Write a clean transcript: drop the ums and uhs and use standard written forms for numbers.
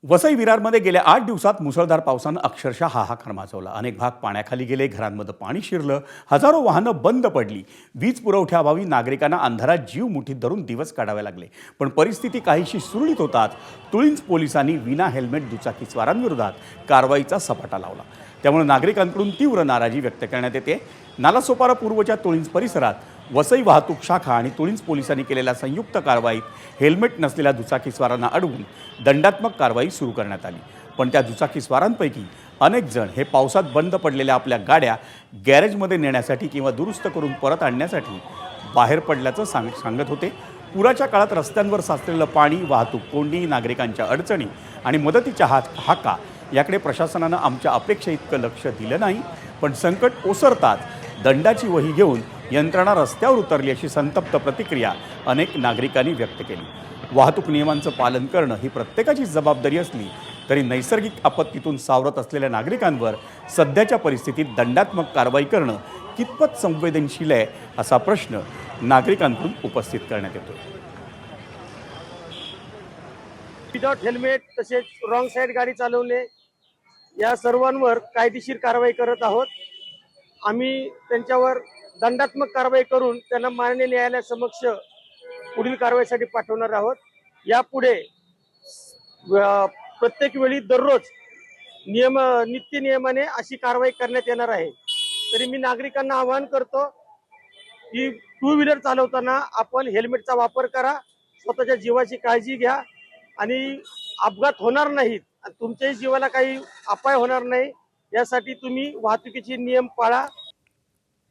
वसई विरारमध्ये गेल्या 8 दिवसात मुसळधार पावसानं अक्षरशः हाहाकार माजवला। अनेक भाग पाण्याखाली गेले, घरांमध्ये पाणी शिरलं, हजारो वाहनं बंद पडली। वीज पुरवठ्याअभावी नागरिकांना अंधारात जीव मुठीत धरून दिवस काढावे लागले। पण परिस्थिती काहीशी सुरळीत होताच तुळींज पोलिसांनी विना हेल्मेट दुचाकीस्वारांविरोधात कारवाईचा सपाटा लावला। त्यामुळे नागरिकांकडून तीव्र नाराजी व्यक्त करण्यात येते। नालासोपारा पूर्वच्या तुळींज परिसरात वसई वाहतूक शाखा आणि तुळींज पोलिसांनी केलेल्या संयुक्त कारवाईत हेल्मेट नसलेल्या दुचाकीस्वारांना अडवून दंडात्मक कारवाई सुरू करण्यात आली। पण त्या दुचाकीस्वारांपैकी अनेक जण हे पावसात बंद पडलेल्या आपल्या गाड्या गॅरेजमध्ये नेण्यासाठी किंवा दुरुस्त करून परत आणण्यासाठी बाहेर पडल्याचं सांगत होते। पुराच्या काळात रस्त्यांवर साचलेलं पाणी, वाहतूक कोंडी, नागरिकांच्या अडचणी आणि मदतीच्या हाका याकडे प्रशासनानं आमच्या अपेक्षेइतकं लक्ष दिलं नाही। पण संकट ओसरताच दंडाची वही घेऊन यंत्रणा रस्त्यावर उतरली अशी संतप्त प्रतिक्रिया अनेक नागरिकांनी व्यक्त केली। वाहतूक नियमांचं पालन करणं ही प्रत्येकाची जबाबदारी असली तरी नैसर्गिक आपत्तीतून सावरत असलेल्या नागरिकांवर सध्याच्या परिस्थितीत दंडात्मक कारवाई करणं कितपत संवेदनशील आहे असा प्रश्न नागरिकांकडून उपस्थित करण्यात येतो। विदाउट हेल्मेट तसेच रॉंग साइड गाडी चालवणे या सर्वांवर कायदेशीर कारवाई करत आहोत। आम्ही त्यांच्यावर दंडात्मक कारवाई करून त्यांना माननीय न्यायालयासमक्ष पुढील कारवाईसाठी पाठवणार आहोत। यापुढे प्रत्येक वेळी दररोज नित्य नियमाने अशी कारवाई करण्यात येणार आहे। तरी मी नागरिकांना आवाहन करतो की टू व्हीलर चालवताना आपण हेल्मेटचा वापर करा, स्वतःच्या जीवाची काळजी घ्या आणि अपघात होणार नाहीत, तुमच्याही जीवाला काही अपाय होणार नाही यासाठी तुम्ही वाहतुकीचे नियम पाळा।